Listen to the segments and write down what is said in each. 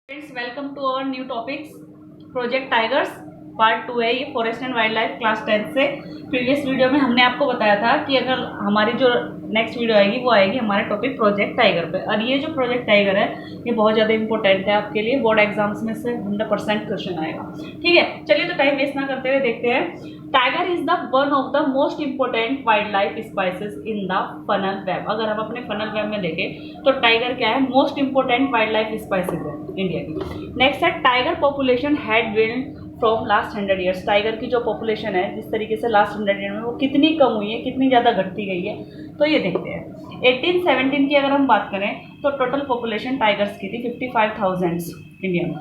Friends, welcome to our new topics project tigers part 2 है। ये forest and wild life class 10 से। Previous video में हमने आपको बताया था कि अगर हमारी जो नेक्स्ट वीडियो आएगी वो आएगी हमारे टॉपिक प्रोजेक्ट टाइगर पे। और ये जो प्रोजेक्ट टाइगर है ये बहुत ज़्यादा इंपॉर्टेंट है आपके लिए, बोर्ड एग्जाम्स में से 100% क्वेश्चन आएगा। ठीक है, चलिए तो टाइम वेस्ट ना करते हुए देखते हैं। Tiger is the one of the most important wild life spices in the funnel web. अगर हम अपने फनल वेब में देखें तो टाइगर क्या है, most important wild life species है इंडिया की। नेक्स्ट है tiger population had dwindled from last 100 years. Tiger की जो पॉपुलेशन है जिस तरीके से लास्ट 100 ईयर में वो कितनी कम हुई है, कितनी ज़्यादा घटती गई है, तो ये देखते हैं। 1817 की अगर हम बात करें तो टोटल पॉपुलेशन टाइगर्स की थी 55,000 इंडिया में।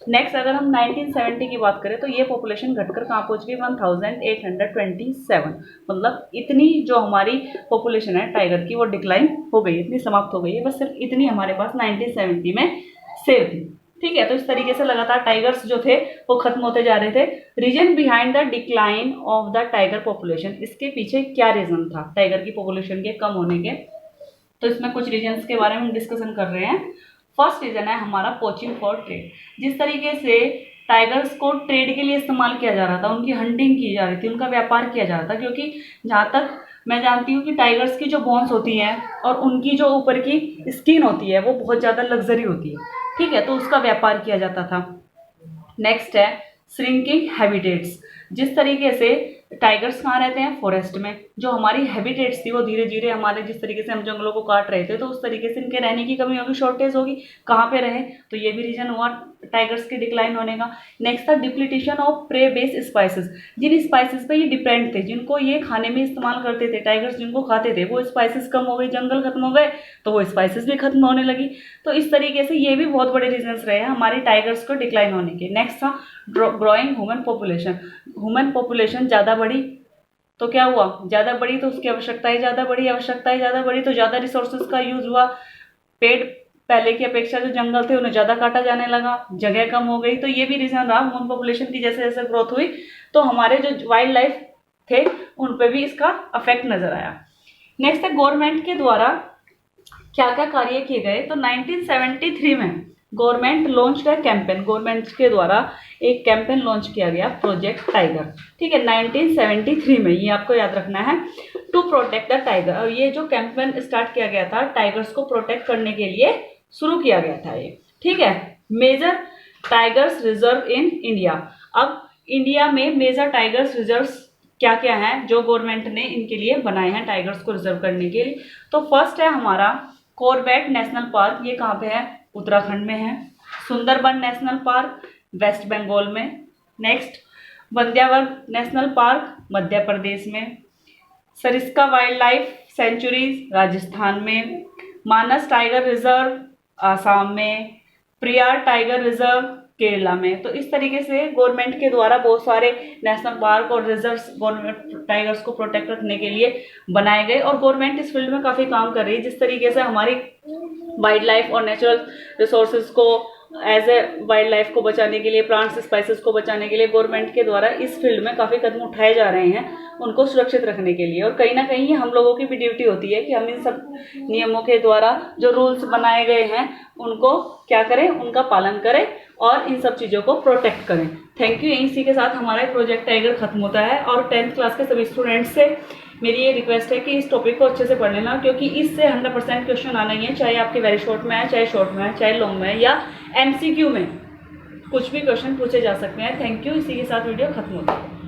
नेक्स्ट अगर हम 1970 की बात करें तो ये पॉपुलेशन घटकर कहाँ पहुँच गई, 1827। मतलब इतनी जो हमारी पॉपुलेशन है टाइगर की वो डिक्लाइन हो गई, इतनी समाप्त हो गई है। बस सिर्फ इतनी हमारे पास 1970 में सेव थी। ठीक है, तो इस तरीके से लगातार टाइगर्स जो थे वो खत्म होते जा रहे थे। Reason behind the decline of the tiger population, इसके पीछे क्या रीजन था टाइगर की पॉपुलेशन के कम होने के, तो इसमें कुछ रीजन्स के बारे में हम डिस्कशन कर रहे हैं। फर्स्ट रीजन है हमारा पोचिंग फॉर ट्रेड। जिस तरीके से टाइगर्स को ट्रेड के लिए इस्तेमाल किया जा रहा था, उनकी हंटिंग की जा रही थी, उनका व्यापार किया जा रहा था, क्योंकि जहाँ तक मैं जानती हूँ कि टाइगर्स की जो बोन्स होती हैं और उनकी जो ऊपर की स्किन होती है वो बहुत ज़्यादा लग्जरी होती है। ठीक है, तो उसका व्यापार किया जाता था। नेक्स्ट है श्रिंकिंग हैबिटेट्स। जिस तरीके से टाइगर्स कहाँ रहते हैं, फॉरेस्ट में। जो हमारी हैबिटेट्स थी वो धीरे धीरे हमारे, जिस तरीके से हम जंगलों को काट रहे थे तो उस तरीके से इनके रहने की कमी होगी, शॉर्टेज होगी, कहाँ पे रहे, तो ये भी रीजन हुआ टाइगर्स के डिक्लाइन होने का। नेक्स्ट था depletion of prey based species. जिन स्पाइसेस पे ये डिपेंड थे, जिनको ये खाने में इस्तेमाल करते थे, टाइगर्स जिनको खाते थे, वो स्पाइसेस कम हो गई, जंगल खत्म हो गए तो वो स्पाइसेस भी खत्म होने लगी। तो इस तरीके से ये भी बहुत बड़े रीजन्स रहे हैं हमारे टाइगर्स को डिक्लाइन होने के। नेक्स्ट था growing human population. Human population ज़्यादा बढ़ी तो क्या हुआ, ज़्यादा बढ़ी तो उसकी आवश्यकताएं ज़्यादा बढ़ी, आवश्यकताएं ज़्यादा बढ़ी तो ज़्यादा रिसोर्सेज का यूज हुआ। पेड़ पहले की अपेक्षा जो जंगल थे उन्हें ज़्यादा काटा जाने लगा, जगह कम हो गई, तो ये भी रीज़न रहा ह्यूमन पॉपुलेशन की। जैसे जैसे ग्रोथ हुई तो हमारे जो वाइल्ड लाइफ थे उन पर भी इसका अफेक्ट नजर आया। नेक्स्ट है गवर्नमेंट के द्वारा क्या क्या कार्य किए गए, तो 1973 में गवर्नमेंट लॉन्च है कैंपेन। गवर्नमेंट के द्वारा एक कैंपेन लॉन्च किया गया प्रोजेक्ट टाइगर। ठीक है, 1973 में, ये आपको याद रखना है, टू प्रोटेक्ट द टाइगर। और ये जो कैंपेन स्टार्ट किया गया था टाइगर्स को प्रोटेक्ट करने के लिए शुरू किया गया था ये। ठीक है, major tigers reserve in India. अब इंडिया में मेजर टाइगर्स रिजर्व्स क्या क्या हैं जो गवर्नमेंट ने इनके लिए बनाए हैं टाइगर्स को रिजर्व करने के लिए। तो फर्स्ट है हमारा कॉर्बेट नेशनल पार्क, ये कहाँ पे है, उत्तराखंड में है। Sundarban national park West Bengal में। Next Bandhavgarh national park Madhya Pradesh में। Sariska wild life sanctuaries Rajasthan में। मानस टाइगर रिजर्व आसाम में। प्रियार टाइगर रिजर्व केरला में। तो इस तरीके से गवर्नमेंट के द्वारा बहुत सारे नेशनल पार्क और रिजर्व्स गवर्नमेंट टाइगर्स को प्रोटेक्ट रखने के लिए बनाए गए, और गवर्नमेंट इस फील्ड में काफ़ी काम कर रही है। जिस तरीके से हमारी वाइल्ड लाइफ और नेचुरल रिसोर्सेज को एज ए वाइल्ड लाइफ को बचाने के लिए, प्लांट्स स्पाइसेस को बचाने के लिए गवर्नमेंट के द्वारा इस फील्ड में काफ़ी कदम उठाए जा रहे हैं उनको सुरक्षित रखने के लिए। और कहीं ना कहीं हम लोगों की भी ड्यूटी होती है कि हम इन सब नियमों के द्वारा जो रूल्स बनाए गए हैं उनको क्या करें, उनका पालन करें और इन सब चीज़ों को प्रोटेक्ट करें। Thank you. इसी के साथ हमारा प्रोजेक्ट टाइगर खत्म होता है। और 10th क्लास के सभी स्टूडेंट्स से मेरी ये रिक्वेस्ट है कि इस टॉपिक को अच्छे से पढ़ लेना, क्योंकि इससे 100% क्वेश्चन आना ही है, चाहे आपके वेरी शॉर्ट में है, चाहे शॉर्ट में है, चाहे लॉन्ग में है, या MCQ में कुछ भी क्वेश्चन पूछे जा सकते हैं। Thank you. इसी के साथ वीडियो खत्म होता है।